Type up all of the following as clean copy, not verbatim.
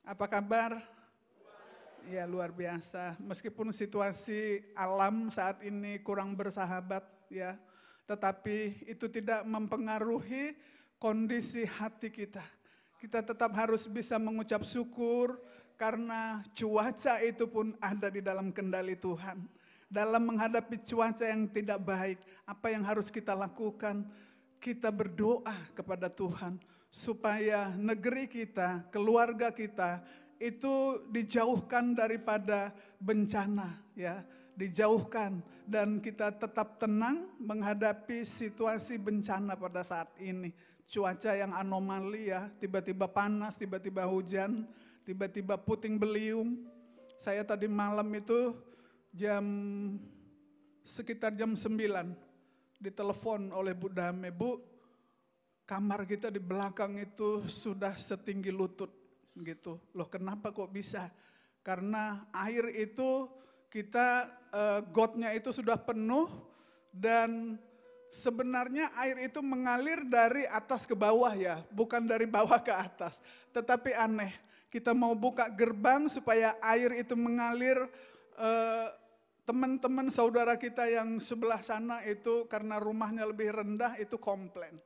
Apa kabar? Ya, luar biasa. Meskipun situasi alam saat ini kurang bersahabat ya, tetapi itu tidak mempengaruhi kondisi hati kita. Kita tetap harus bisa mengucap syukur karena cuaca itu pun ada di dalam kendali Tuhan. Dalam menghadapi cuaca yang tidak baik, apa yang harus kita lakukan? Kita berdoa kepada Tuhan supaya negeri kita, keluarga kita itu dijauhkan daripada bencana ya, dijauhkan dan kita tetap tenang menghadapi situasi bencana pada saat ini. Cuaca yang anomali ya, tiba-tiba panas, tiba-tiba hujan, tiba-tiba puting beliung. Saya tadi malam itu sekitar jam 9 ditelepon oleh Bu Dame, Bu, kamar kita di belakang itu sudah setinggi lutut gitu. Loh kenapa kok bisa? Karena air itu kita gotnya itu sudah penuh dan sebenarnya air itu mengalir dari atas ke bawah ya, bukan dari bawah ke atas. Tetapi aneh, kita mau buka gerbang supaya air itu mengalir, teman-teman saudara kita yang sebelah sana itu karena rumahnya lebih rendah itu komplain.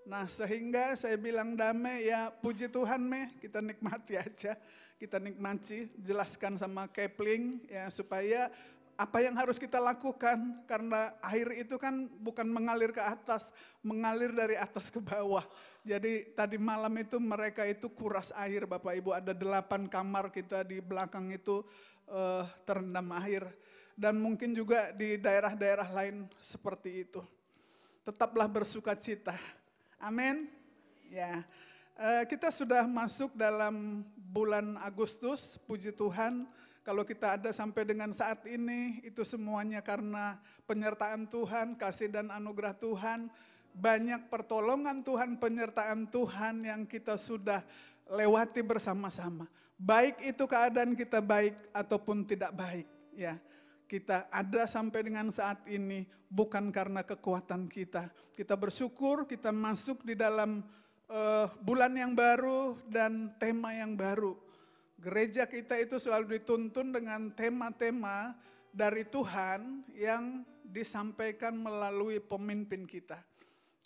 Nah sehingga saya bilang Dame ya puji Tuhan kita nikmati aja. Kita nikmati, jelaskan sama Kepling ya supaya apa yang harus kita lakukan. Karena air itu kan bukan mengalir ke atas, mengalir dari atas ke bawah. Jadi tadi malam itu mereka itu kuras air Bapak Ibu, ada 8 kamar kita di belakang itu terendam air. Dan mungkin juga di daerah-daerah lain seperti itu. Tetaplah bersuka cita. Amin. Ya, kita sudah masuk dalam bulan Agustus, puji Tuhan. Kalau kita ada sampai dengan saat ini, itu semuanya karena penyertaan Tuhan, kasih dan anugerah Tuhan. Banyak pertolongan Tuhan, penyertaan Tuhan yang kita sudah lewati bersama-sama. Baik itu keadaan kita baik ataupun tidak baik. Ya, kita ada sampai dengan saat ini bukan karena kekuatan kita. Kita bersyukur kita masuk di dalam bulan yang baru dan tema yang baru. Gereja kita itu selalu dituntun dengan tema-tema dari Tuhan yang disampaikan melalui pemimpin kita.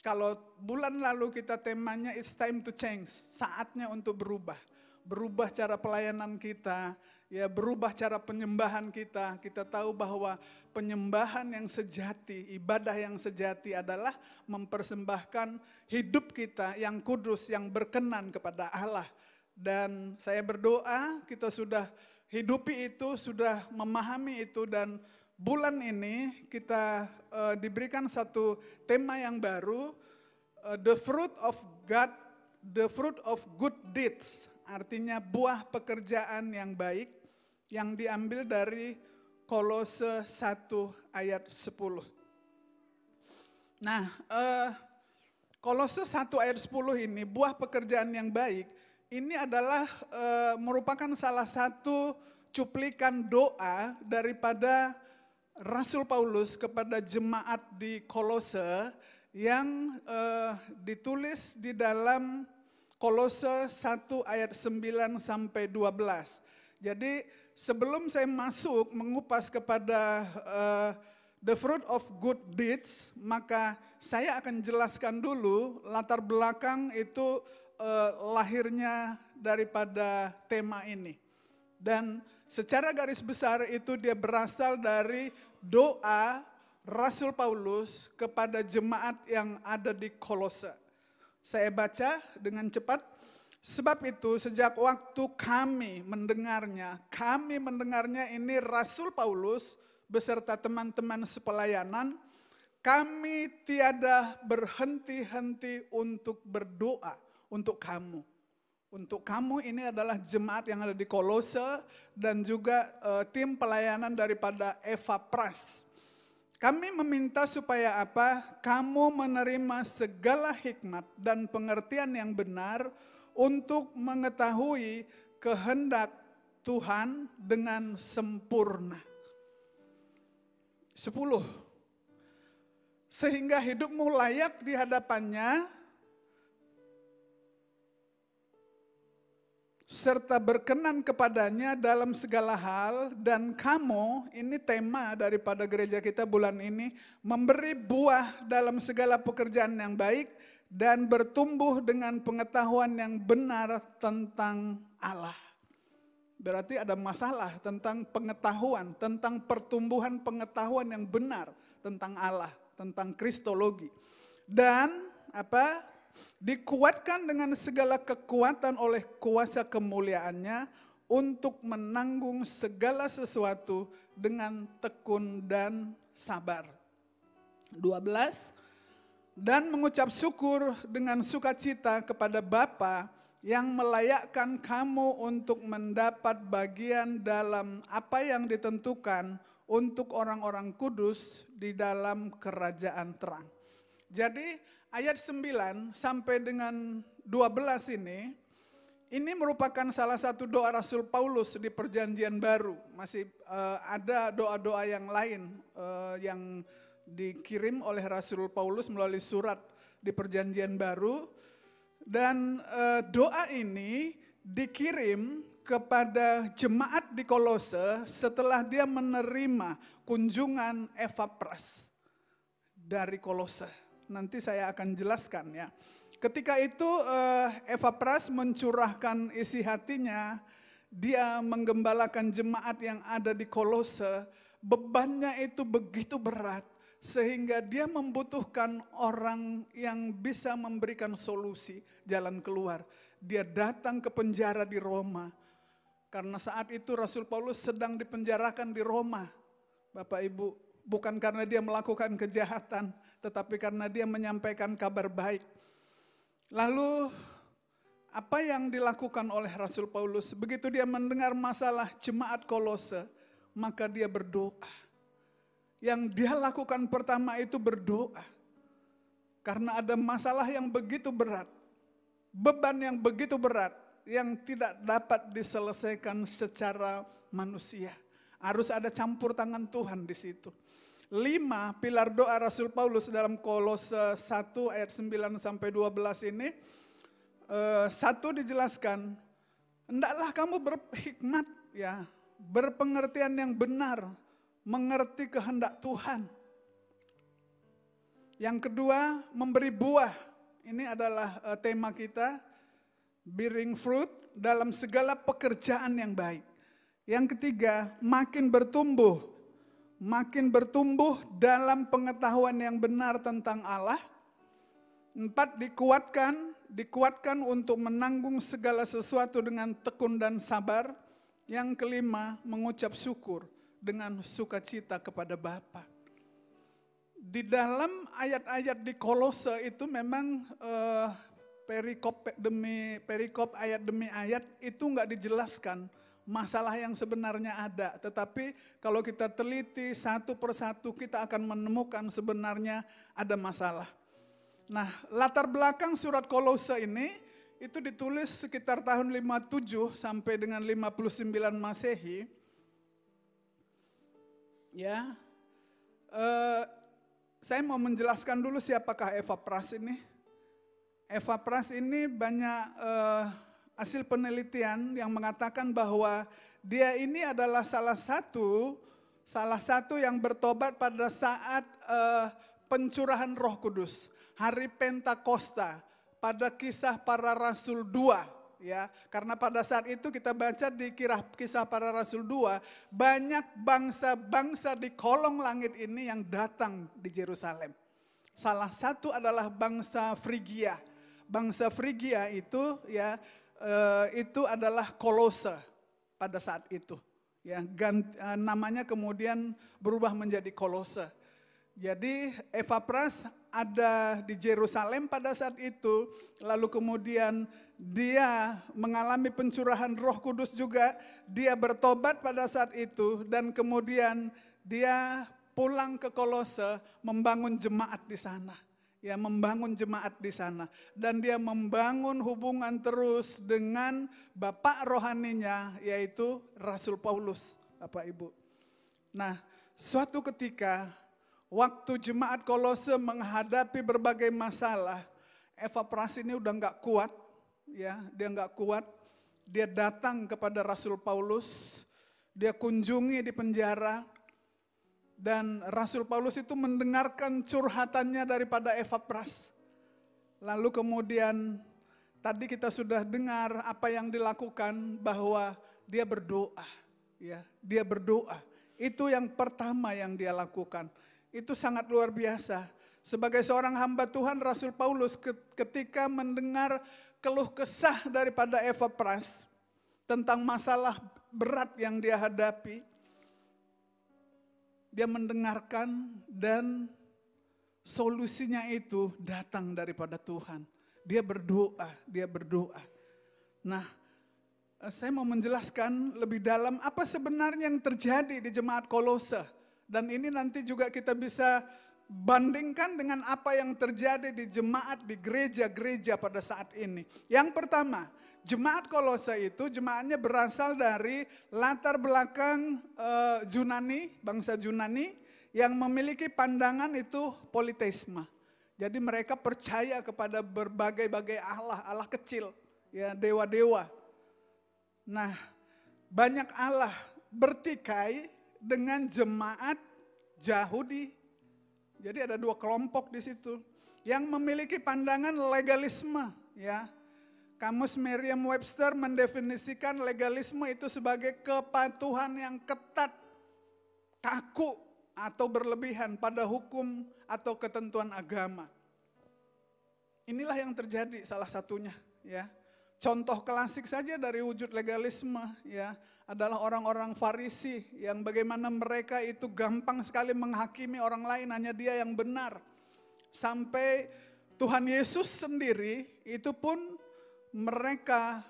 Kalau bulan lalu kita temanya it's time to change, saatnya untuk berubah. Berubah cara pelayanan kita, ya berubah cara penyembahan kita. Kita tahu bahwa penyembahan yang sejati, ibadah yang sejati adalah mempersembahkan hidup kita yang kudus, yang berkenan kepada Allah. Dan saya berdoa kita sudah hidupi itu, sudah memahami itu dan bulan ini kita diberikan satu tema yang baru, the fruit of God, the fruit of good deeds. Artinya buah pekerjaan yang baik yang diambil dari Kolose 1 ayat 10. Nah, Kolose 1 ayat 10 ini, buah pekerjaan yang baik, ini adalah merupakan salah satu cuplikan doa daripada Rasul Paulus kepada jemaat di Kolose yang ditulis di dalam Kolose 1 ayat 9 sampai 12. Jadi sebelum saya masuk mengupas kepada the fruit of good deeds, maka saya akan jelaskan dulu latar belakang itu lahirnya daripada tema ini. Dan secara garis besar itu dia berasal dari doa Rasul Paulus kepada jemaat yang ada di Kolose. Saya baca dengan cepat. Sebab itu sejak waktu kami mendengarnya ini Rasul Paulus beserta teman-teman sepelayanan, kami tiada berhenti-henti untuk berdoa untuk kamu. Untuk kamu ini adalah jemaat yang ada di Kolose dan juga tim pelayanan daripada Eva Pras. Kami meminta supaya apa? Kamu menerima segala hikmat dan pengertian yang benar untuk mengetahui kehendak Tuhan dengan sempurna. 10. Sehingga hidupmu layak di hadapannya serta berkenan kepadanya dalam segala hal, dan kamu, ini tema daripada gereja kita bulan ini, memberi buah dalam segala pekerjaan yang baik dan bertumbuh dengan pengetahuan yang benar tentang Allah. Berarti ada masalah tentang pengetahuan, tentang pertumbuhan pengetahuan yang benar tentang Allah, tentang kristologi. Dan dikuatkan dengan segala kekuatan oleh kuasa kemuliaannya untuk menanggung segala sesuatu dengan tekun dan sabar. 12. Dan mengucap syukur dengan sukacita kepada Bapa yang melayakkan kamu untuk mendapat bagian dalam apa yang ditentukan untuk orang-orang kudus di dalam kerajaan terang. Jadi ayat 9 sampai dengan 12 ini merupakan salah satu doa Rasul Paulus di Perjanjian Baru. Masih ada doa-doa yang lain yang dikirim oleh Rasul Paulus melalui surat di Perjanjian Baru. Dan doa ini dikirim kepada jemaat di Kolose setelah dia menerima kunjungan Epafras dari Kolose. Nanti saya akan jelaskan ya. Ketika itu Epafras mencurahkan isi hatinya, dia menggembalakan jemaat yang ada di Kolose. Bebannya itu begitu berat sehingga dia membutuhkan orang yang bisa memberikan solusi, jalan keluar. Dia datang ke penjara di Roma. Karena saat itu Rasul Paulus sedang dipenjarakan di Roma. Bapak Ibu, bukan karena dia melakukan kejahatan, tetapi karena dia menyampaikan kabar baik. Lalu apa yang dilakukan oleh Rasul Paulus? Begitu dia mendengar masalah jemaat Kolose, maka dia berdoa. Yang dia lakukan pertama itu berdoa. Karena ada masalah yang begitu berat. Beban yang begitu berat yang tidak dapat diselesaikan secara manusia. Harus ada campur tangan Tuhan di situ. 5 pilar doa Rasul Paulus dalam Kolose 1 ayat 9 sampai 12 ini. 1 dijelaskan, hendaklah kamu berhikmat ya, berpengertian yang benar, mengerti kehendak Tuhan. Yang kedua, memberi buah. Ini adalah tema kita, bearing fruit dalam segala pekerjaan yang baik. Yang ketiga, makin bertumbuh dalam pengetahuan yang benar tentang Allah. 4, dikuatkan untuk menanggung segala sesuatu dengan tekun dan sabar. Yang kelima, mengucap syukur dengan sukacita kepada Bapa. Di dalam ayat-ayat di Kolose itu memang perikop ayat demi ayat itu enggak dijelaskan masalah yang sebenarnya ada. Tetapi kalau kita teliti satu persatu kita akan menemukan sebenarnya ada masalah. Nah, latar belakang surat Kolose ini itu ditulis sekitar tahun 57 sampai dengan 59 Masehi. Ya, saya mau menjelaskan dulu siapakah Epafras ini. Epafras ini banyak hasil penelitian yang mengatakan bahwa dia ini adalah salah satu yang bertobat pada saat pencurahan Roh Kudus, hari Pentakosta, pada Kisah Para Rasul 2. Ya, karena pada saat itu kita baca di Kisah Para Rasul 2, banyak bangsa-bangsa di kolong langit ini yang datang di Yerusalem. Salah satu adalah bangsa Frigia. Bangsa Frigia itu ya itu adalah Kolose pada saat itu. Ya, namanya kemudian berubah menjadi Kolose. Jadi Epafras ada di Yerusalem pada saat itu, lalu kemudian dia mengalami pencurahan Roh Kudus juga, dia bertobat pada saat itu dan kemudian dia pulang ke Kolose membangun jemaat di sana. Ya, membangun jemaat di sana dan dia membangun hubungan terus dengan bapak rohaninya yaitu Rasul Paulus, Bapak Ibu. Nah, suatu ketika waktu jemaat Kolose menghadapi berbagai masalah, Epafras ini udah nggak kuat, ya, dia nggak kuat. dia datang kepada Rasul Paulus, dia kunjungi di penjara, dan Rasul Paulus itu mendengarkan curhatannya daripada Epafras. Lalu kemudian tadi kita sudah dengar apa yang dilakukan, bahwa dia berdoa. Ya, dia berdoa. Itu yang pertama yang dia lakukan. Itu sangat luar biasa. Sebagai seorang hamba Tuhan, Rasul Paulus ketika mendengar keluh kesah daripada Epafras tentang masalah berat yang dia hadapi, dia mendengarkan dan solusinya itu datang daripada Tuhan. Dia berdoa. Nah, saya mau menjelaskan lebih dalam apa sebenarnya yang terjadi di jemaat Kolose. Dan ini nanti juga kita bisa bandingkan dengan apa yang terjadi di jemaat, di gereja-gereja pada saat ini. Yang pertama, jemaat Kolose itu jemaatnya berasal dari latar belakang Yunani, bangsa Yunani yang memiliki pandangan itu politeisme. Jadi mereka percaya kepada berbagai-bagai Allah kecil, ya, dewa-dewa. Nah, banyak Allah bertikai dengan jemaat Yahudi. Jadi ada dua kelompok di situ yang memiliki pandangan legalisme, ya. Kamus Merriam-Webster mendefinisikan legalisme itu sebagai kepatuhan yang ketat, kaku atau berlebihan pada hukum atau ketentuan agama. Inilah yang terjadi salah satunya, ya. Contoh klasik saja dari wujud legalisme, ya, adalah orang-orang Farisi yang bagaimana mereka itu gampang sekali menghakimi orang lain, hanya dia yang benar. Sampai Tuhan Yesus sendiri itu pun mereka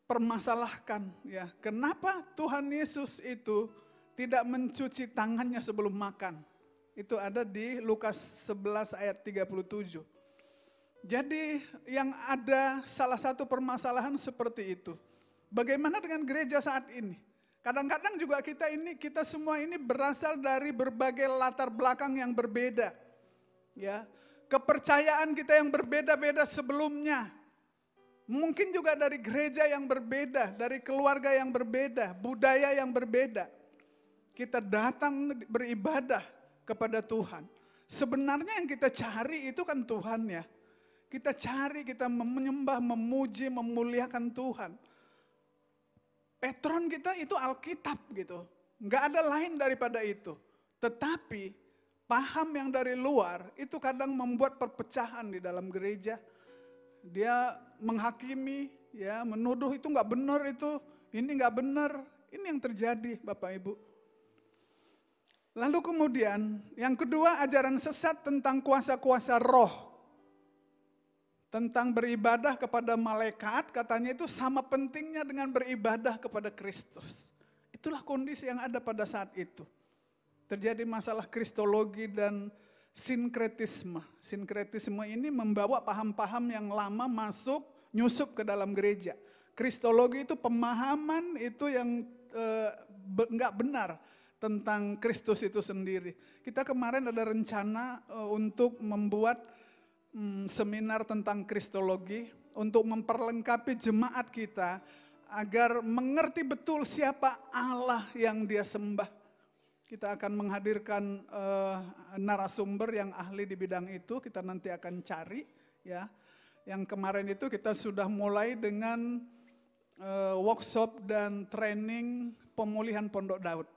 permasalahkan, ya. Kenapa Tuhan Yesus itu tidak mencuci tangannya sebelum makan? Itu ada di Lukas 11 ayat 37. Jadi yang ada salah satu permasalahan seperti itu. Bagaimana dengan gereja saat ini? Kadang-kadang juga kita semua ini berasal dari berbagai latar belakang yang berbeda. Ya, kepercayaan kita yang berbeda-beda sebelumnya. Mungkin juga dari gereja yang berbeda, dari keluarga yang berbeda, budaya yang berbeda. Kita datang beribadah kepada Tuhan. Sebenarnya yang kita cari itu kan Tuhan, ya. Kita cari, kita menyembah, memuji, memuliakan Tuhan. Patron kita itu Alkitab gitu. Enggak ada lain daripada itu. Tetapi paham yang dari luar itu kadang membuat perpecahan di dalam gereja. Dia menghakimi, ya, menuduh itu enggak benar itu, ini enggak benar. Ini yang terjadi Bapak Ibu. Lalu kemudian yang kedua, ajaran sesat tentang kuasa-kuasa roh. Tentang beribadah kepada malaikat, katanya itu sama pentingnya dengan beribadah kepada Kristus. Itulah kondisi yang ada pada saat itu. Terjadi masalah kristologi dan sinkretisme. Sinkretisme ini membawa paham-paham yang lama nyusup ke dalam gereja. Kristologi itu pemahaman itu yang enggak benar tentang Kristus itu sendiri. Kita kemarin ada rencana untuk membuat seminar tentang kristologi untuk memperlengkapi jemaat kita agar mengerti betul siapa Allah yang dia sembah. Kita akan menghadirkan narasumber yang ahli di bidang itu, kita nanti akan cari, ya. Yang kemarin itu kita sudah mulai dengan workshop dan training pemulihan Pondok Daud,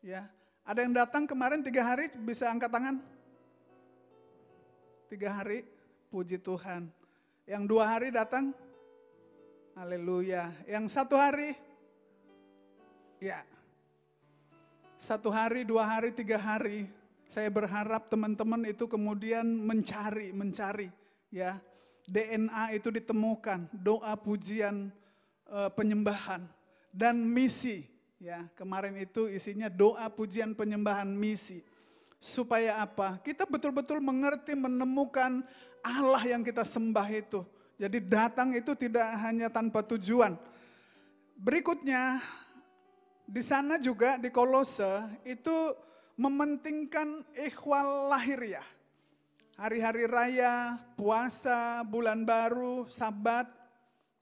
ya. Ada yang datang kemarin 3 hari, bisa angkat tangan? 3 hari, puji Tuhan. Yang 2 hari datang? Haleluya. Yang 1 hari? Ya. 1 hari, 2 hari, 3 hari. Saya berharap teman-teman itu kemudian mencari, ya. DNA itu ditemukan, doa, pujian, penyembahan, dan misi. Ya, kemarin itu isinya doa, pujian, penyembahan, misi. Supaya apa? Kita betul-betul mengerti, menemukan Allah yang kita sembah itu. Jadi datang itu tidak hanya tanpa tujuan. Berikutnya, di sana juga di Kolose itu mementingkan ikhwal lahiriah. Hari-hari raya, puasa, bulan baru, Sabat,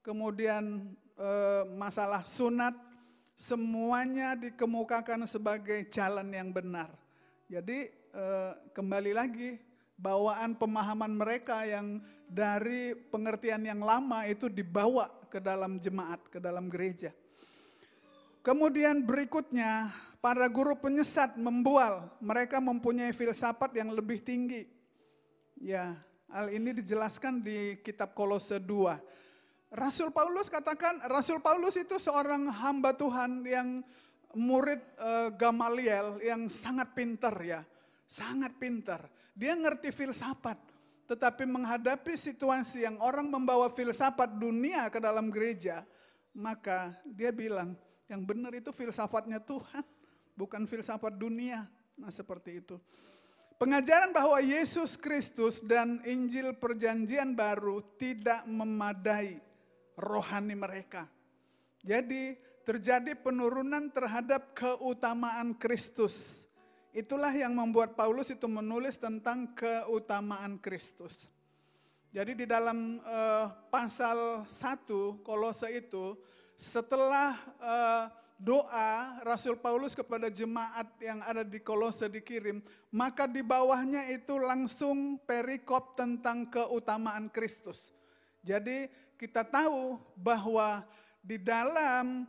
kemudian masalah sunat, semuanya dikemukakan sebagai jalan yang benar. Jadi kembali lagi, bawaan pemahaman mereka yang dari pengertian yang lama itu dibawa ke dalam jemaat, ke dalam gereja. Kemudian berikutnya, para guru penyesat membual, mereka mempunyai filsafat yang lebih tinggi. Ya, hal ini dijelaskan di kitab Kolose 2. Rasul Paulus katakan, Rasul Paulus itu seorang hamba Tuhan yang murid Gamaliel yang sangat pintar ya. Sangat pintar. Dia ngerti filsafat. Tetapi menghadapi situasi yang orang membawa filsafat dunia ke dalam gereja, maka dia bilang, yang benar itu filsafatnya Tuhan, bukan filsafat dunia. Nah seperti itu. Pengajaran bahwa Yesus Kristus dan Injil Perjanjian Baru tidak memadai rohani mereka. Jadi terjadi penurunan terhadap keutamaan Kristus. Itulah yang membuat Paulus itu menulis tentang keutamaan Kristus. Jadi di dalam pasal 1 Kolose itu, setelah doa Rasul Paulus kepada jemaat yang ada di Kolose dikirim, maka di bawahnya itu langsung perikop tentang keutamaan Kristus. Jadi kita tahu bahwa di dalam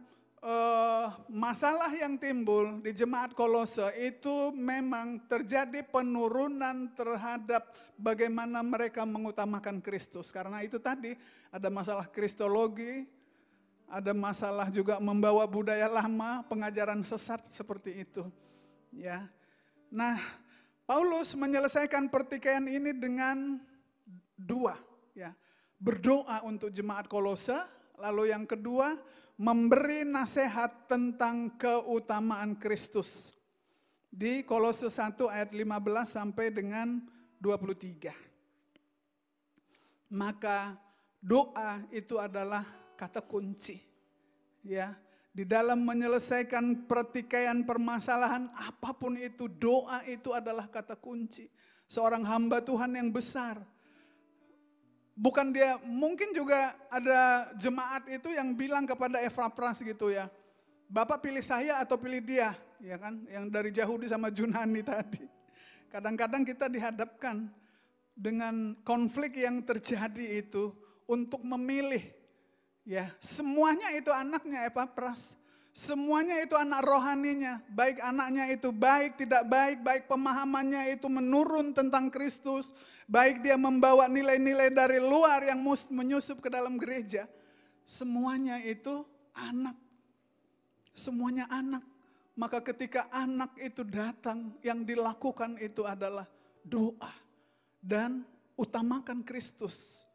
masalah yang timbul di jemaat Kolose itu memang terjadi penurunan terhadap bagaimana mereka mengutamakan Kristus. Karena itu tadi ada masalah kristologi, ada masalah juga membawa budaya lama, pengajaran sesat seperti itu. Ya. Nah, Paulus menyelesaikan pertikaian ini dengan dua, ya. Berdoa untuk jemaat Kolose, lalu yang kedua memberi nasihat tentang keutamaan Kristus. Di Kolose 1 ayat 15 sampai dengan 23. Maka doa itu adalah kata kunci. Ya, di dalam menyelesaikan pertikaian permasalahan apapun itu, doa itu adalah kata kunci. Seorang hamba Tuhan yang besar. Bukan dia, mungkin juga ada jemaat itu yang bilang kepada Epafras gitu ya, Bapak pilih saya atau pilih dia, ya kan? Yang dari Yahudi sama Yunani tadi. Kadang-kadang kita dihadapkan dengan konflik yang terjadi itu untuk memilih, ya semuanya itu anaknya Epafras. Semuanya itu anak rohaninya, baik anaknya itu baik, tidak baik, baik pemahamannya itu menurun tentang Kristus, baik dia membawa nilai-nilai dari luar yang menyusup ke dalam gereja. Semuanya itu anak, semuanya anak. Maka ketika anak itu datang, yang dilakukan itu adalah doa dan utamakan Kristus.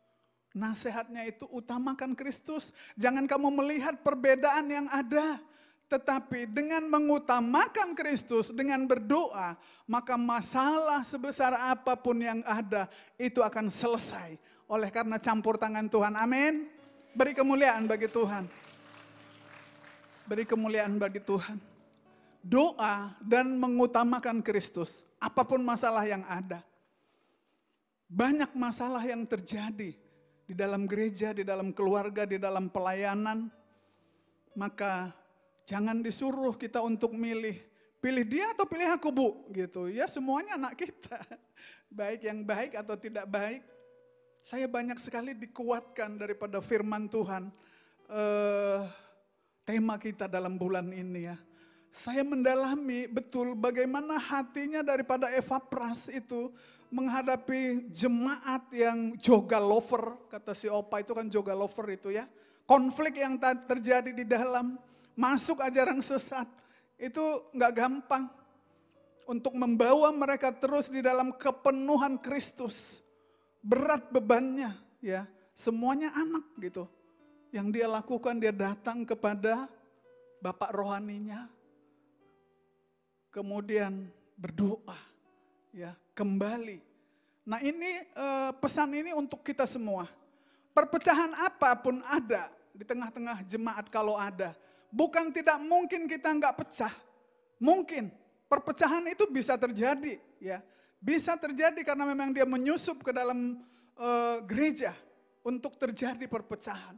Nasihatnya itu utamakan Kristus. Jangan kamu melihat perbedaan yang ada. Tetapi dengan mengutamakan Kristus, dengan berdoa, maka masalah sebesar apapun yang ada, itu akan selesai. Oleh karena campur tangan Tuhan. Amin. Beri kemuliaan bagi Tuhan. Beri kemuliaan bagi Tuhan. Doa dan mengutamakan Kristus. Apapun masalah yang ada. Banyak masalah yang terjadi di dalam gereja, di dalam keluarga, di dalam pelayanan. Maka jangan disuruh kita untuk milih. Pilih dia atau pilih aku bu? Gitu. Ya semuanya anak kita. Baik yang baik atau tidak baik. Saya banyak sekali dikuatkan daripada firman Tuhan. Tema kita dalam bulan ini ya. Saya mendalami betul bagaimana hatinya daripada Epafras itu menghadapi jemaat yang joga lover, kata si Opa itu kan joga lover itu ya. Konflik yang terjadi di dalam, masuk ajaran sesat, itu gak gampang. Untuk membawa mereka terus di dalam kepenuhan Kristus. Berat bebannya ya, semuanya anak gitu. Yang dia lakukan, dia datang kepada Bapak rohaninya. Kemudian berdoa. Ya, kembali. Nah ini pesan ini untuk kita semua. Perpecahan apapun ada di tengah-tengah jemaat kalau ada. Bukan tidak mungkin kita nggak pecah. Mungkin perpecahan itu bisa terjadi. Ya, bisa terjadi karena memang dia menyusup ke dalam gereja untuk terjadi perpecahan.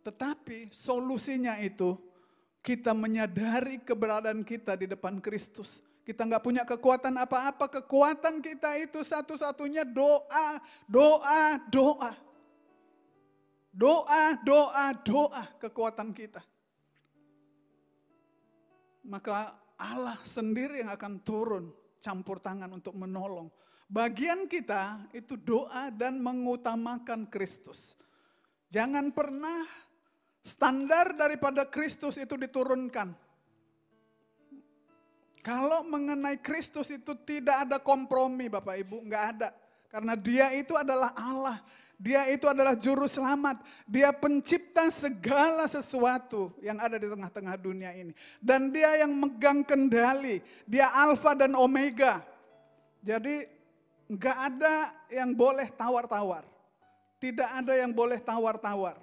Tetapi solusinya itu kita menyadari keberadaan kita di depan Kristus. Kita nggak punya kekuatan apa-apa, kekuatan kita itu satu-satunya doa, doa, doa. Doa, doa, doa kekuatan kita. Maka Allah sendiri yang akan turun campur tangan untuk menolong. Bagian kita itu doa dan mengutamakan Kristus. Jangan pernah standar daripada Kristus itu diturunkan. Kalau mengenai Kristus itu tidak ada kompromi Bapak Ibu, nggak ada. Karena dia itu adalah Allah. Dia itu adalah juru selamat. Dia pencipta segala sesuatu yang ada di tengah-tengah dunia ini. Dan dia yang megang kendali. Dia Alfa dan Omega. Jadi nggak ada yang boleh tawar-tawar. Tidak ada yang boleh tawar-tawar.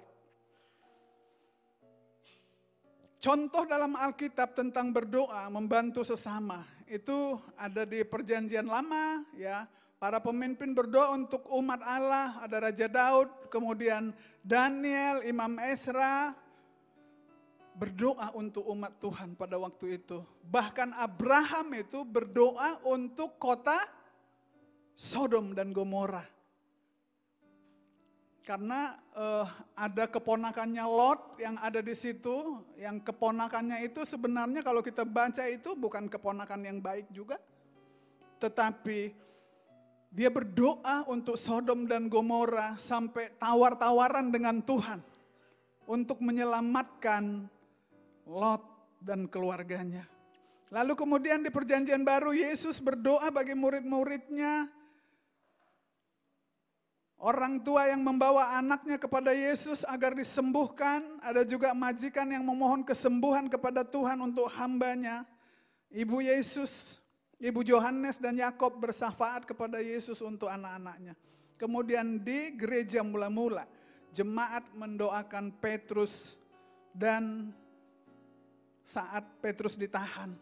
Contoh dalam Alkitab tentang berdoa, membantu sesama. Itu ada di Perjanjian Lama, ya. Para pemimpin berdoa untuk umat Allah, ada Raja Daud, kemudian Daniel, Imam Ezra, berdoa untuk umat Tuhan pada waktu itu. Bahkan Abraham itu berdoa untuk kota Sodom dan Gomora. Karena ada keponakannya Lot yang ada di situ, yang keponakannya itu sebenarnya kalau kita baca itu bukan keponakan yang baik juga. Tetapi dia berdoa untuk Sodom dan Gomora sampai tawar-tawaran dengan Tuhan untuk menyelamatkan Lot dan keluarganya. Lalu kemudian di Perjanjian Baru Yesus berdoa bagi murid-muridnya. Orang tua yang membawa anaknya kepada Yesus agar disembuhkan. Ada juga majikan yang memohon kesembuhan kepada Tuhan untuk hambanya. Ibu Yesus, Ibu Yohanes dan Yakob bersyafaat kepada Yesus untuk anak-anaknya. Kemudian di gereja mula-mula, jemaat mendoakan Petrus dan saat Petrus ditahan,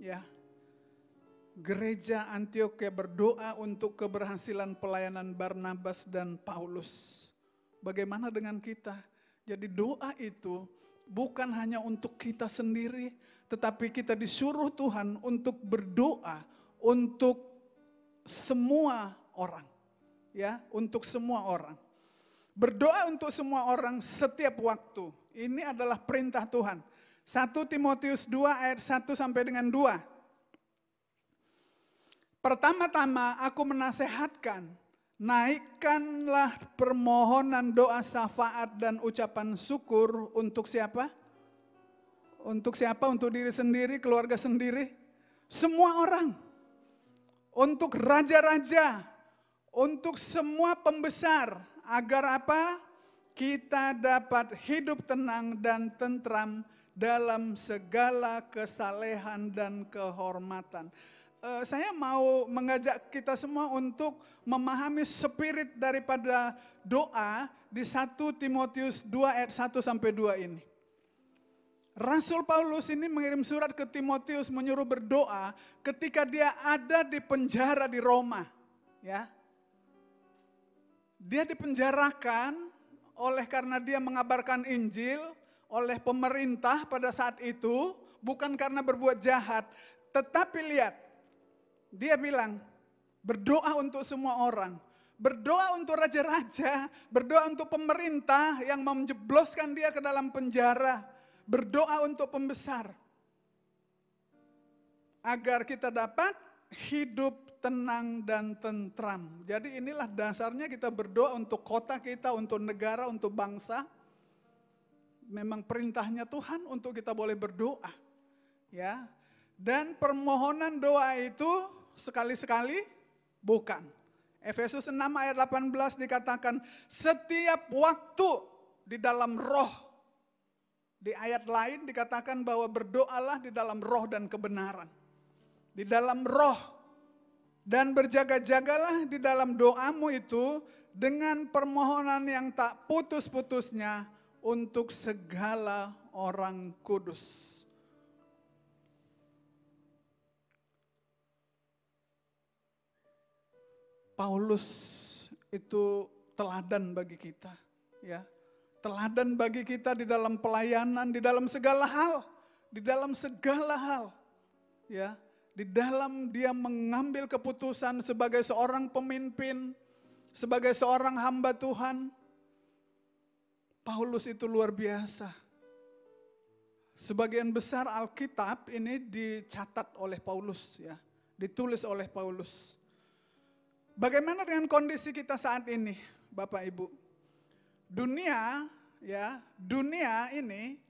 ya. Gereja Antiokhia berdoa untuk keberhasilan pelayanan Barnabas dan Paulus. Bagaimana dengan kita? Jadi doa itu bukan hanya untuk kita sendiri, tetapi kita disuruh Tuhan untuk berdoa untuk semua orang. Ya, untuk semua orang. Berdoa untuk semua orang setiap waktu. Ini adalah perintah Tuhan. 1 Timotius 2 ayat 1 sampai dengan 2. Pertama-tama aku menasehatkan, naikkanlah permohonan doa syafaat dan ucapan syukur untuk siapa? Untuk siapa? Untuk diri sendiri, keluarga sendiri. Semua orang. Untuk raja-raja. Untuk semua pembesar. Agar apa? Kita dapat hidup tenang dan tentram dalam segala kesalehan dan kehormatan. Saya mau mengajak kita semua untuk memahami spirit daripada doa di 1 Timotius 2 ayat 1 sampai 2 ini. Rasul Paulus ini mengirim surat ke Timotius menyuruh berdoa ketika dia ada di penjara di Roma. Ya. Dia dipenjarakan oleh karena dia mengabarkan Injil oleh pemerintah pada saat itu, bukan karena berbuat jahat. Tetapi lihat, dia bilang, berdoa untuk semua orang. Berdoa untuk raja-raja, berdoa untuk pemerintah yang menjebloskan dia ke dalam penjara. Berdoa untuk pembesar. Agar kita dapat hidup tenang dan tentram. Jadi inilah dasarnya kita berdoa untuk kota kita, untuk negara, untuk bangsa. Memang perintahnya Tuhan untuk kita boleh berdoa. Ya. Dan permohonan doa itu sekali-sekali bukan. Efesus 6 ayat 18 dikatakan setiap waktu di dalam roh. Di ayat lain dikatakan bahwa berdoalah di dalam roh dan kebenaran. Di dalam roh. Dan berjaga-jagalah di dalam doamu itu dengan permohonan yang tak putus-putusnya untuk segala orang kudus. Paulus itu teladan bagi kita, ya. teladan bagi kita di dalam pelayanan, di dalam segala hal. Di dalam segala hal. Ya, di dalam dia mengambil keputusan sebagai seorang pemimpin, sebagai seorang hamba Tuhan. Paulus itu luar biasa. Sebagian besar Alkitab ini dicatat oleh Paulus, ya, ditulis oleh Paulus. Bagaimana dengan kondisi kita saat ini, Bapak Ibu? Dunia, ya, dunia ini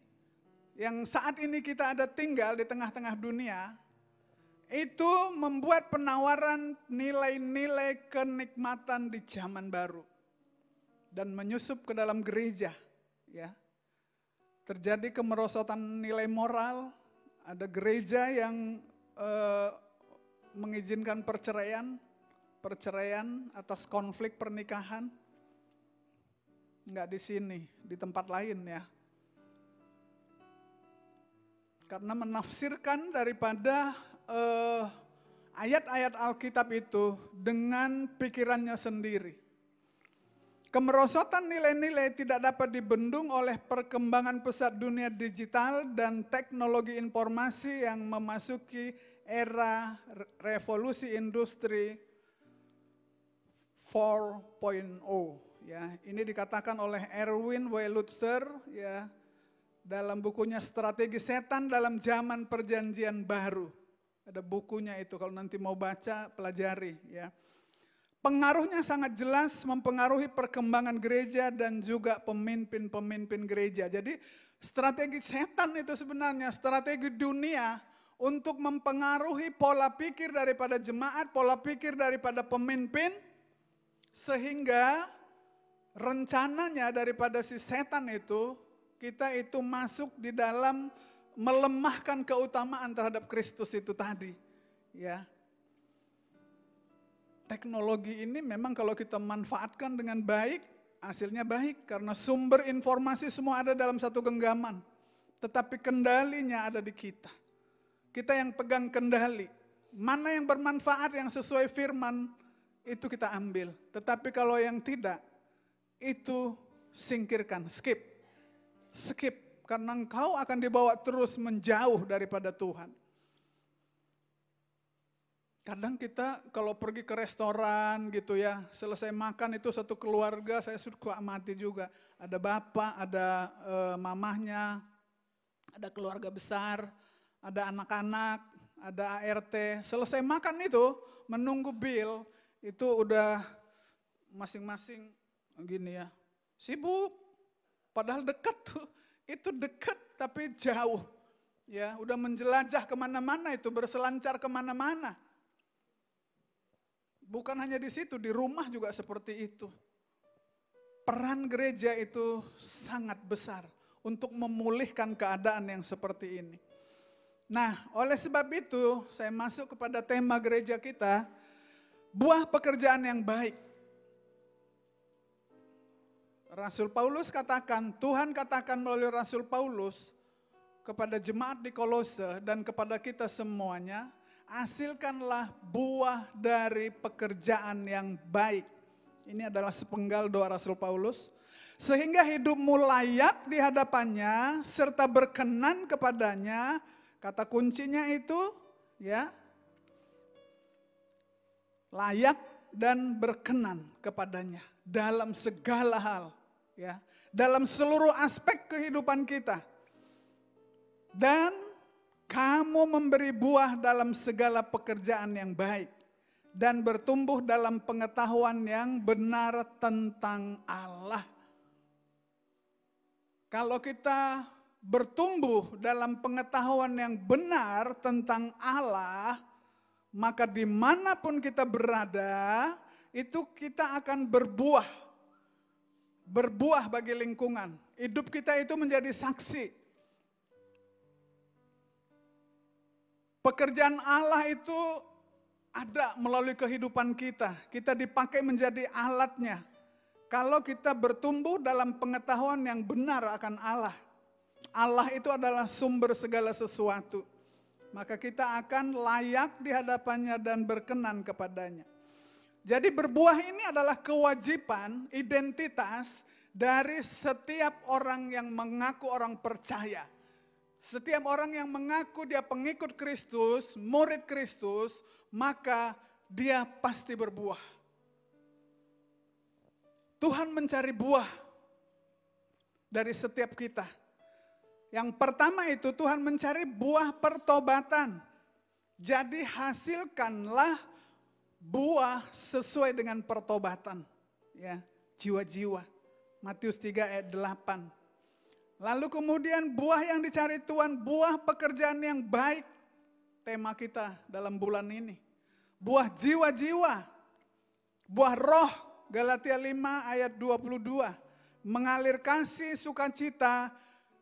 yang saat ini kita ada tinggal di tengah-tengah dunia, itu membuat penawaran nilai-nilai kenikmatan di zaman baru dan menyusup ke dalam gereja, ya. Terjadi kemerosotan nilai moral, ada gereja yang mengizinkan perceraian atas konflik pernikahan. Enggak di sini, di tempat lain, ya. Karena menafsirkan daripada ayat-ayat Alkitab itu dengan pikirannya sendiri. Kemerosotan nilai-nilai tidak dapat dibendung oleh perkembangan pesat dunia digital dan teknologi informasi yang memasuki era revolusi industri 4.0. Ya, ini dikatakan oleh Erwin W. Lutzer, ya, dalam bukunya Strategi Setan dalam Zaman Perjanjian Baru. Ada bukunya itu, kalau nanti mau baca, pelajari, ya. Pengaruhnya sangat jelas mempengaruhi perkembangan gereja dan juga pemimpin-pemimpin gereja. Jadi strategi setan itu sebenarnya strategi dunia untuk mempengaruhi pola pikir daripada jemaat, pola pikir daripada pemimpin, sehingga rencananya daripada si setan itu, kita itu masuk di dalam melemahkan keutamaan terhadap Kristus itu tadi, ya. Teknologi ini memang kalau kita manfaatkan dengan baik, hasilnya baik karena sumber informasi semua ada dalam satu genggaman. Tetapi kendalinya ada di kita. Kita yang pegang kendali. Mana yang bermanfaat, yang sesuai firman, itu kita ambil. Tetapi kalau yang tidak, itu singkirkan, skip. Skip, karena engkau akan dibawa terus menjauh daripada Tuhan. Kadang kita kalau pergi ke restoran gitu ya, selesai makan itu satu keluarga, saya suka amati juga. Ada bapak, ada mamahnya, ada keluarga besar, ada anak-anak, ada ART. Selesai makan itu, menunggu bill, itu udah masing-masing gini ya, sibuk. Padahal dekat tuh, itu dekat tapi jauh. Ya, udah menjelajah kemana-mana itu, berselancar kemana-mana. Bukan hanya di situ, di rumah juga seperti itu. Peran gereja itu sangat besar untuk memulihkan keadaan yang seperti ini. Nah, oleh sebab itu saya masuk kepada tema gereja kita, buah pekerjaan yang baik. Rasul Paulus katakan, Tuhan katakan melalui Rasul Paulus kepada jemaat di Kolose dan kepada kita semuanya, hasilkanlah buah dari pekerjaan yang baik. Ini adalah sepenggal doa Rasul Paulus. Sehingga hidupmu layak di hadapannya serta berkenan kepadanya. Kata kuncinya itu ya, layak dan berkenan kepadanya dalam segala hal. Ya, dalam seluruh aspek kehidupan kita. Dan kamu memberi buah dalam segala pekerjaan yang baik dan bertumbuh dalam pengetahuan yang benar tentang Allah. Kalau kita bertumbuh dalam pengetahuan yang benar tentang Allah, maka dimanapun kita berada, itu kita akan berbuah. Berbuah bagi lingkungan. Hidup kita itu menjadi saksi. Pekerjaan Allah itu ada melalui kehidupan kita. Kita dipakai menjadi alatnya. Kalau kita bertumbuh dalam pengetahuan yang benar akan Allah. Allah itu adalah sumber segala sesuatu. Maka kita akan layak di hadapannya dan berkenan kepadanya. Jadi berbuah ini adalah kewajiban, identitas dari setiap orang yang mengaku orang percaya. Setiap orang yang mengaku dia pengikut Kristus, murid Kristus, maka dia pasti berbuah. Tuhan mencari buah dari setiap kita. Yang pertama itu Tuhan mencari buah pertobatan. Jadi hasilkanlah buah sesuai dengan pertobatan. Ya, jiwa-jiwa. Matius 3 ayat 8. Lalu kemudian buah yang dicari Tuhan, buah pekerjaan yang baik. Tema kita dalam bulan ini. Buah jiwa-jiwa. Buah roh, Galatia 5 ayat 22. Mengalir kasih, sukacita,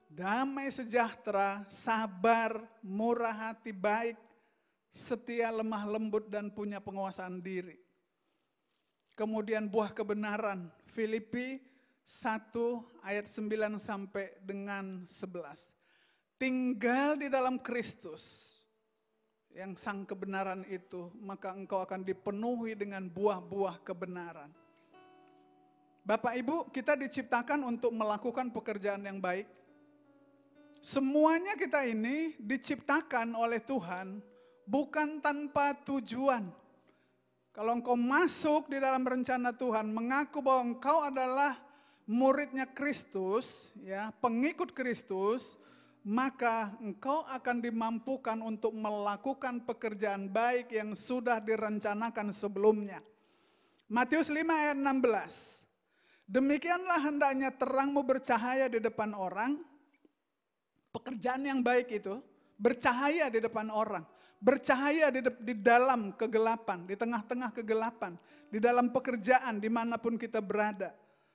damai sejahtera, sabar, murah hati, baik, setia, lemah lembut, dan punya penguasaan diri. Kemudian buah kebenaran, Filipi 1 ayat 9 sampai dengan 11. Tinggal di dalam Kristus yang sang kebenaran itu, maka engkau akan dipenuhi dengan buah-buah kebenaran. Bapak Ibu, kita diciptakan untuk melakukan pekerjaan yang baik. Semuanya kita ini diciptakan oleh Tuhan bukan tanpa tujuan. Kalau engkau masuk di dalam rencana Tuhan, mengaku bahwa engkau adalah muridnya Kristus, ya, pengikut Kristus, maka engkau akan dimampukan untuk melakukan pekerjaan baik yang sudah direncanakan sebelumnya. Matius 5 ayat 16. Demikianlah hendaknya terangmu bercahaya di depan orang. Pekerjaan yang baik itu bercahaya di depan orang. Bercahaya di dalam kegelapan, di tengah-tengah kegelapan. Di dalam pekerjaan, dimanapun kita berada.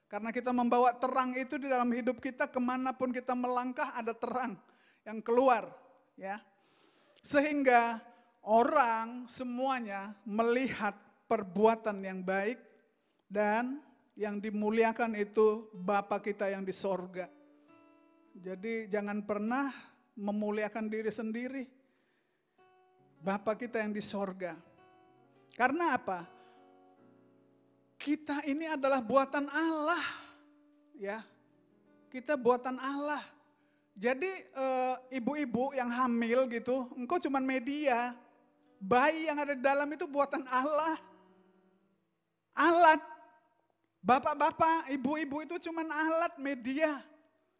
Karena kita membawa terang itu di dalam hidup kita, kemanapun kita melangkah ada terang yang keluar. Ya. Sehingga orang semuanya melihat perbuatan yang baik dan yang dimuliakan itu Bapa kita yang di sorga. Jadi jangan pernah memuliakan diri sendiri. Bapa kita yang di sorga. Karena apa? Kita ini adalah buatan Allah, ya. Kita buatan Allah. Jadi ibu-ibu yang hamil gitu, engkau cuman media. Bayi yang ada di dalam itu buatan Allah. Alat. Bapak-bapak, ibu-ibu itu cuman alat, media.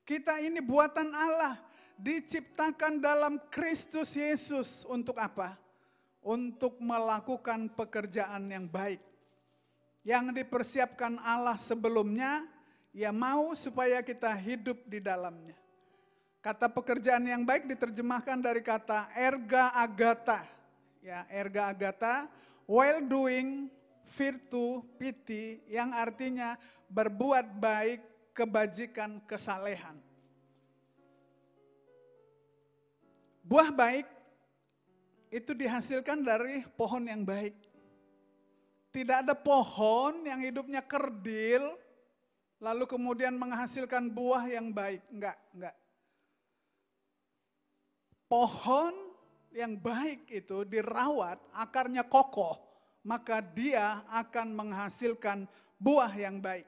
Kita ini buatan Allah. Diciptakan dalam Kristus Yesus untuk apa? Untuk melakukan pekerjaan yang baik. Yang dipersiapkan Allah sebelumnya, ya mau supaya kita hidup di dalamnya. Kata pekerjaan yang baik diterjemahkan dari kata erga agata. Ya, erga agata, well doing, virtu, piti, yang artinya berbuat baik, kebajikan, kesalehan. Buah baik itu dihasilkan dari pohon yang baik. Tidak ada pohon yang hidupnya kerdil, lalu kemudian menghasilkan buah yang baik. Enggak. Pohon yang baik itu dirawat, akarnya kokoh, maka dia akan menghasilkan buah yang baik.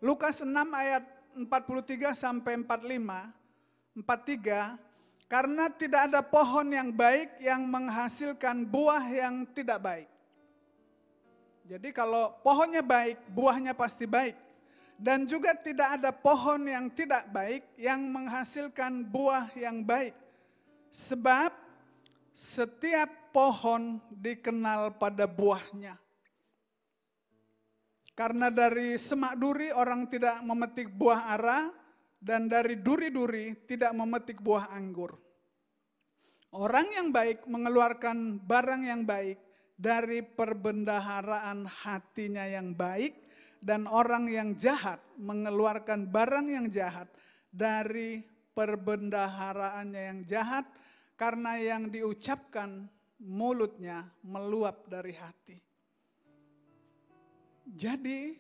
Lukas 6 ayat 43 sampai 45, 43, karena tidak ada pohon yang baik yang menghasilkan buah yang tidak baik. Jadi kalau pohonnya baik, buahnya pasti baik. Dan juga tidak ada pohon yang tidak baik yang menghasilkan buah yang baik. Sebab setiap pohon dikenal pada buahnya. Karena dari semak duri orang tidak memetik buah ara, dan dari duri-duri tidak memetik buah anggur. Orang yang baik mengeluarkan barang yang baik dari perbendaharaan hatinya yang baik, dan orang yang jahat mengeluarkan barang yang jahat dari perbendaharaannya yang jahat, karena yang diucapkan mulutnya meluap dari hati. Jadi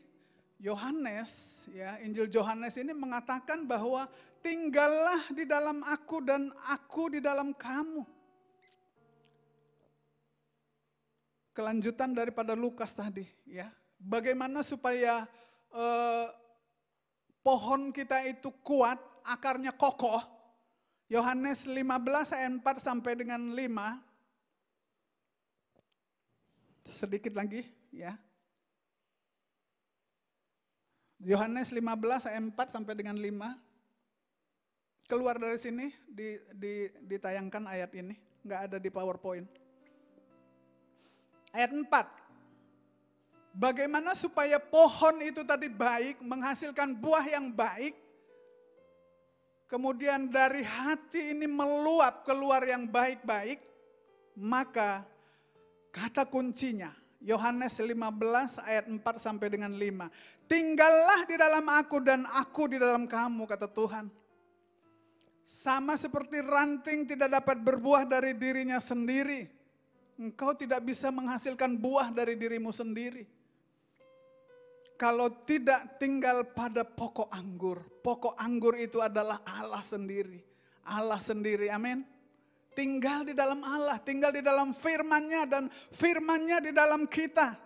Yohanes, ya, Injil Yohanes ini mengatakan bahwa tinggallah di dalam aku dan aku di dalam kamu. Kelanjutan daripada Lukas tadi, ya. Bagaimana supaya pohon kita itu kuat, akarnya kokoh. Yohanes 15 ayat 4 sampai dengan 5. Sedikit lagi ya. Yohanes 15 ayat 4 sampai dengan 5. Keluar dari sini, ditayangkan ayat ini. Nggak ada di PowerPoint. Ayat 4. Bagaimana supaya pohon itu tadi baik, menghasilkan buah yang baik. Kemudian dari hati ini meluap keluar yang baik-baik. Maka kata kuncinya, Yohanes 15 ayat 4 sampai dengan 5. Tinggallah di dalam aku dan aku di dalam kamu, kata Tuhan. Sama seperti ranting tidak dapat berbuah dari dirinya sendiri. Engkau tidak bisa menghasilkan buah dari dirimu sendiri. Kalau tidak tinggal pada pokok anggur. Pokok anggur itu adalah Allah sendiri. Allah sendiri, amin. Tinggal di dalam Allah, tinggal di dalam firman-Nya dan firman-Nya di dalam kita.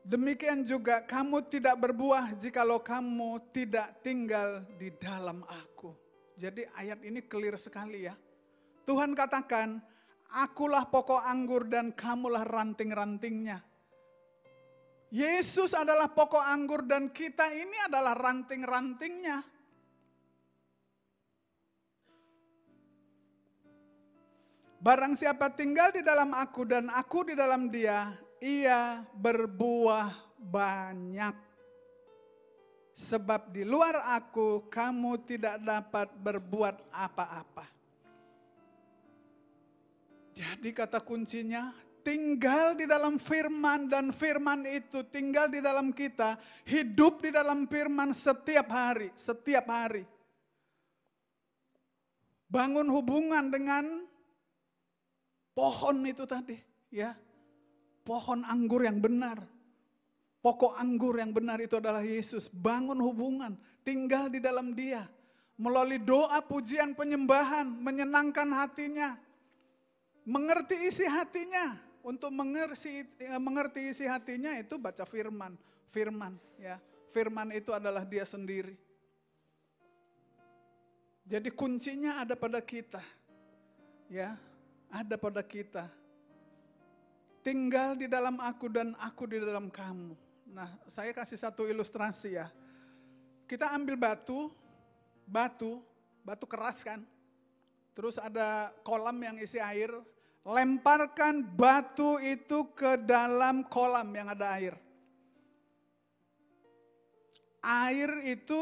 Demikian juga kamu tidak berbuah jikalau kamu tidak tinggal di dalam aku. Jadi ayat ini clear sekali ya. Tuhan katakan, akulah pokok anggur dan kamulah ranting-rantingnya. Yesus adalah pokok anggur dan kita ini adalah ranting-rantingnya. Barang siapa tinggal di dalam aku dan aku di dalam dia, ia berbuah banyak. Sebab di luar aku kamu tidak dapat berbuat apa-apa. Jadi kata kuncinya, tinggal di dalam firman dan firman itu tinggal di dalam kita. Hidup di dalam firman setiap hari, setiap hari. Bangun hubungan dengan pohon itu tadi, ya. Pohon anggur yang benar. Pokok anggur yang benar itu adalah Yesus. Bangun hubungan, tinggal di dalam Dia. Melalui doa, pujian, penyembahan, menyenangkan hatinya. Mengerti isi hatinya. Untuk mengerti isi hatinya itu baca firman. Firman, ya. Firman itu adalah Dia sendiri. Jadi kuncinya ada pada kita. Ya, ada pada kita. Tinggal di dalam aku dan aku di dalam kamu. Nah, saya kasih satu ilustrasi ya. Kita ambil batu keras kan. Terus ada kolam yang isi air. Lemparkan batu itu ke dalam kolam yang ada air. Air itu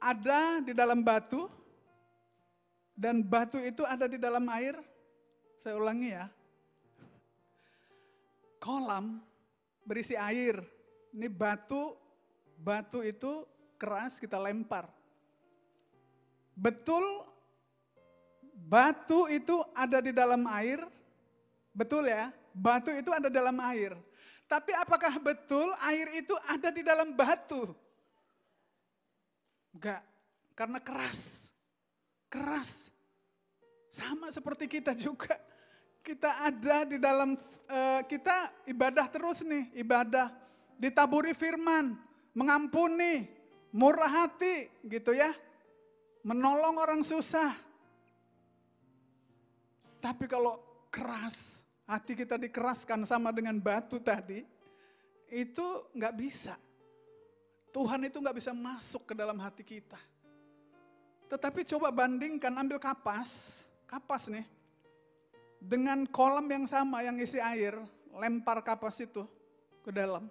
ada di dalam batu. Dan batu itu ada di dalam air. Saya ulangi ya. Kolam berisi air. Ini batu itu keras kita lempar. Betul batu itu ada di dalam air? Betul ya, batu itu ada dalam air. Tapi apakah betul air itu ada di dalam batu? Enggak, karena keras. Keras. Sama seperti kita juga. Kita ada di dalam, kita ibadah terus nih, ibadah. Ditaburi firman, mengampuni, murah hati gitu ya. Menolong orang susah. Tapi kalau keras, hati kita dikeraskan sama dengan batu tadi, itu nggak bisa. Tuhan itu nggak bisa masuk ke dalam hati kita. Tetapi coba bandingkan, ambil kapas nih. Dengan kolam yang sama yang isi air, lempar kapas itu ke dalam.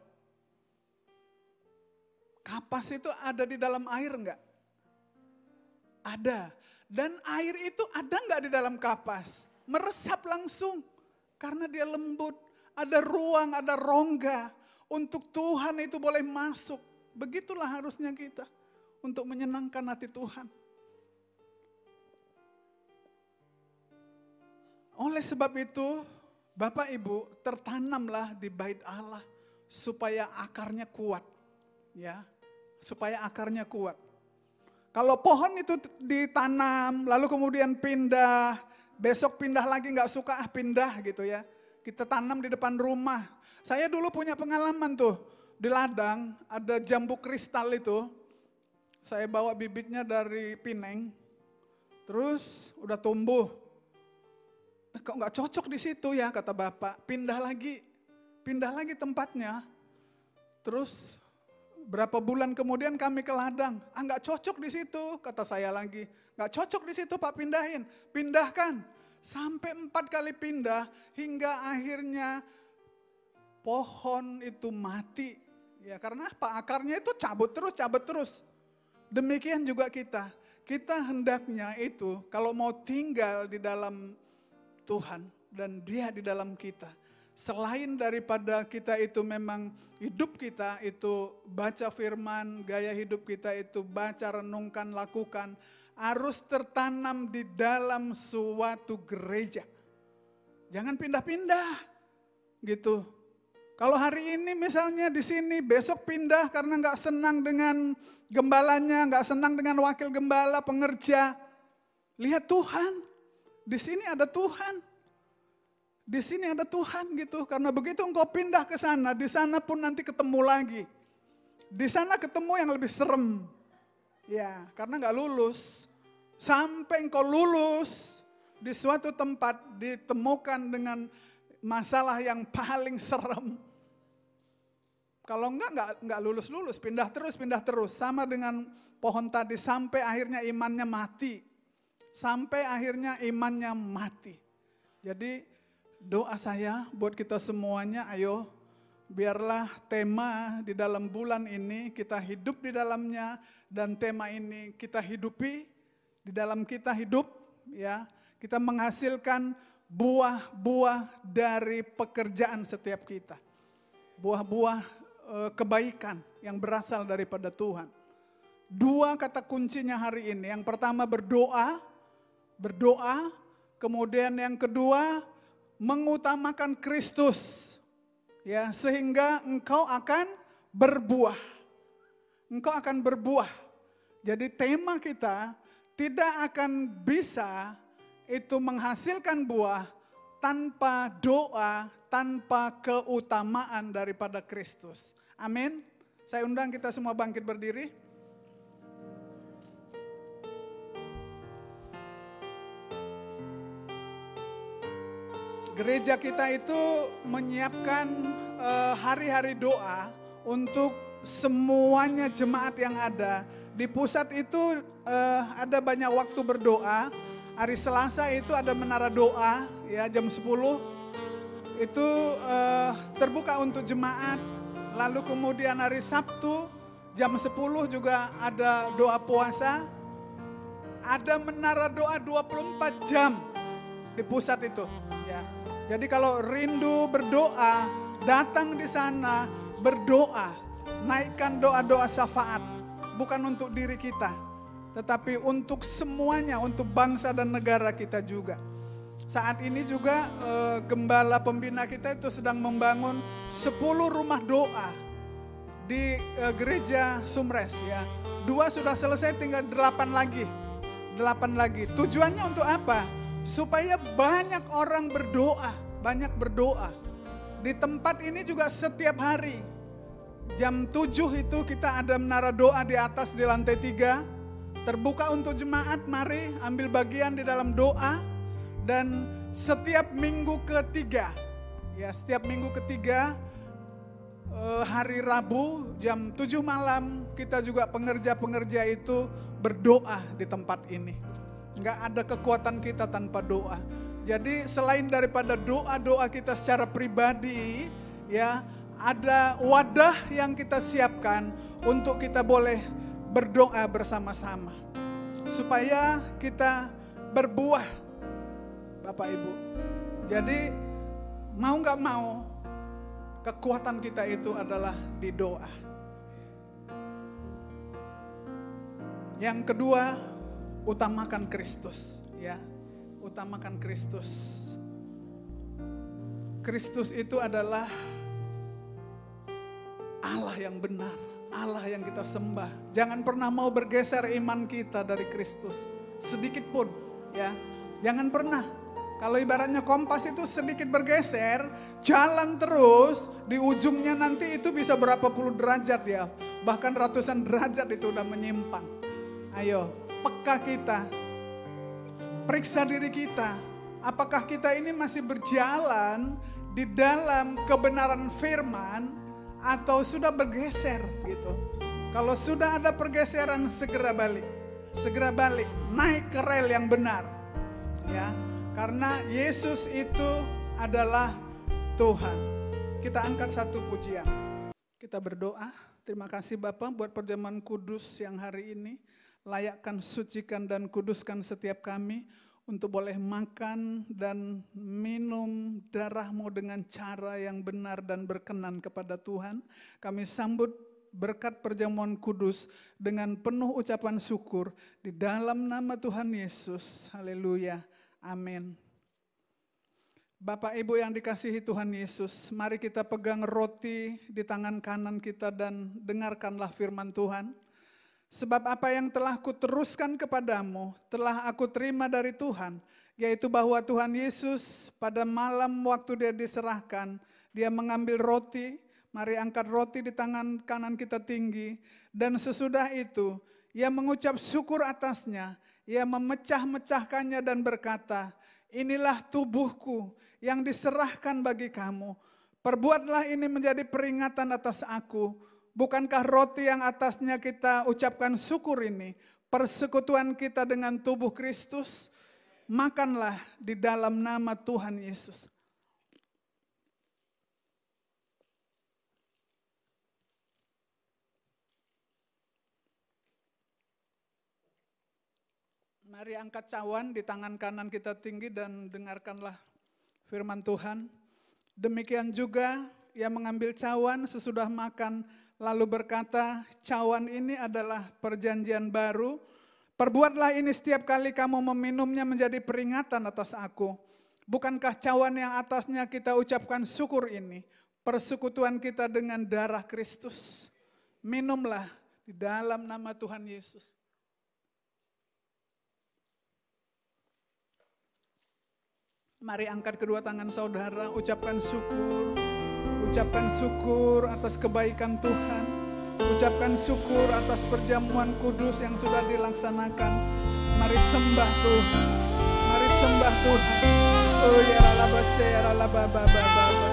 Kapas itu ada di dalam air enggak? Ada. Dan air itu ada enggak di dalam kapas? Meresap langsung. Karena dia lembut. Ada ruang, ada rongga. Untuk Tuhan itu boleh masuk. Begitulah harusnya kita. Untuk menyenangkan hati Tuhan. Oleh sebab itu, Bapak Ibu, tertanamlah di bait Allah supaya akarnya kuat, ya. Supaya akarnya kuat. Kalau pohon itu ditanam, lalu kemudian pindah, besok pindah lagi nggak suka pindah gitu ya. Kita tanam di depan rumah. Saya dulu punya pengalaman tuh, di ladang ada jambu kristal itu. Saya bawa bibitnya dari Pineng. Terus udah tumbuh. Kok nggak cocok di situ ya, kata bapak. Pindah lagi tempatnya. Terus berapa bulan kemudian kami ke ladang. Nggak cocok di situ, kata saya lagi. Nggak cocok di situ Pak, pindahin. Pindahkan. Sampai 4 kali pindah hingga akhirnya pohon itu mati. Ya karena apa? Akarnya itu cabut terus. Demikian juga kita. Kita hendaknya itu kalau mau tinggal di dalam Tuhan dan Dia di dalam kita. Selain daripada kita itu memang hidup kita itu baca firman, gaya hidup kita itu baca, renungkan, lakukan. Harus tertanam di dalam suatu gereja. Jangan pindah-pindah gitu. Kalau hari ini misalnya di sini, besok pindah karena nggak senang dengan gembalanya, nggak senang dengan wakil gembala, pengerja. Lihat Tuhan, di sini ada Tuhan. Di sini ada Tuhan gitu. Karena begitu engkau pindah ke sana, di sana pun nanti ketemu lagi. Di sana ketemu yang lebih serem. Ya, karena nggak lulus. Sampai engkau lulus di suatu tempat ditemukan dengan masalah yang paling serem. Kalau enggak lulus, pindah terus. Sama dengan pohon tadi sampai akhirnya imannya mati. Jadi doa saya buat kita semuanya, ayo biarlah tema di dalam bulan ini kita hidup di dalamnya. Dan tema ini kita hidupi, di dalam kita hidup ya. Kita menghasilkan buah-buah dari pekerjaan setiap kita. Buah-buah kebaikan yang berasal daripada Tuhan. 2 kata kuncinya hari ini. Yang pertama berdoa. Kemudian yang kedua mengutamakan Kristus. Ya, sehingga engkau akan berbuah. Jadi tema kita tidak akan bisa itu menghasilkan buah tanpa doa, tanpa keutamaan daripada Kristus. Amin. Saya undang kita semua bangkit berdiri. Gereja kita itu menyiapkan hari-hari doa untuk semuanya jemaat yang ada. Di pusat itu ada banyak waktu berdoa. Hari Selasa itu ada menara doa ya jam 10. Itu terbuka untuk jemaat. Lalu kemudian hari Sabtu jam 10 juga ada doa puasa. Ada menara doa 24 jam di pusat itu ya. Jadi kalau rindu berdoa, datang di sana berdoa. Naikkan doa-doa syafaat. Bukan untuk diri kita, tetapi untuk semuanya, untuk bangsa dan negara kita juga. Saat ini juga gembala pembina kita itu sedang membangun 10 rumah doa di gereja Sumres ya. 2 sudah selesai, tinggal 8 lagi. Tujuannya untuk apa? Supaya banyak orang berdoa, Di tempat ini juga setiap hari. Jam 7 itu kita ada menara doa di atas di lantai 3. Terbuka untuk jemaat, mari ambil bagian di dalam doa. Dan setiap minggu ketiga, hari Rabu jam 7 malam kita juga pengerja-pengerja itu berdoa di tempat ini. Enggak ada kekuatan kita tanpa doa. Jadi selain daripada doa-doa kita secara pribadi ya, ada wadah yang kita siapkan untuk kita boleh berdoa bersama-sama. Supaya kita berbuah, Bapak Ibu. Jadi mau gak mau, kekuatan kita itu adalah di doa. Yang kedua, utamakan Kristus. Ya, utamakan Kristus. Kristus itu adalah Allah yang benar, Allah yang kita sembah. Jangan pernah mau bergeser iman kita dari Kristus sedikit pun, ya. Jangan pernah. Kalau ibaratnya kompas itu sedikit bergeser, jalan terus, di ujungnya nanti itu bisa berapa puluh derajat ya. Bahkan ratusan derajat itu udah menyimpang. Ayo, peka kita. Periksa diri kita. Apakah kita ini masih berjalan di dalam kebenaran firman atau sudah bergeser gitu. Kalau sudah ada pergeseran, segera balik. Segera balik, naik ke rel yang benar. Ya. Karena Yesus itu adalah Tuhan. Kita angkat satu pujian. Kita berdoa. Terima kasih Bapa buat perjamuan kudus yang hari ini. Layakkan, sucikan dan kuduskan setiap kami untuk boleh makan dan minum darah-Mu dengan cara yang benar dan berkenan kepada Tuhan. Kami sambut berkat perjamuan kudus dengan penuh ucapan syukur di dalam nama Tuhan Yesus. Haleluya. Amin. Bapak Ibu yang dikasihi Tuhan Yesus, mari kita pegang roti di tangan kanan kita dan dengarkanlah firman Tuhan. Sebab apa yang telah kuteruskan kepadamu, telah aku terima dari Tuhan, yaitu bahwa Tuhan Yesus pada malam waktu dia diserahkan, dia mengambil roti, mari angkat roti di tangan kanan kita tinggi, dan sesudah itu ia mengucap syukur atasnya, ia memecah-mecahkannya dan berkata, inilah tubuhku yang diserahkan bagi kamu. Perbuatlah ini menjadi peringatan atas aku. Bukankah roti yang atasnya kita ucapkan syukur ini persekutuan kita dengan tubuh Kristus? Makanlah di dalam nama Tuhan Yesus. Mari angkat cawan di tangan kanan kita tinggi dan dengarkanlah firman Tuhan. Demikian juga ia mengambil cawan sesudah makan lalu berkata, cawan ini adalah perjanjian baru. Perbuatlah ini setiap kali kamu meminumnya menjadi peringatan atas aku. Bukankah cawan yang atasnya kita ucapkan syukur ini persekutuan kita dengan darah Kristus? Minumlah di dalam nama Tuhan Yesus. Mari angkat kedua tangan saudara, ucapkan syukur. Ucapkan syukur atas kebaikan Tuhan. Ucapkan syukur atas perjamuan kudus yang sudah dilaksanakan. Mari sembah Tuhan. Mari sembah Tuhan. Oh ya Allah, ya Allah,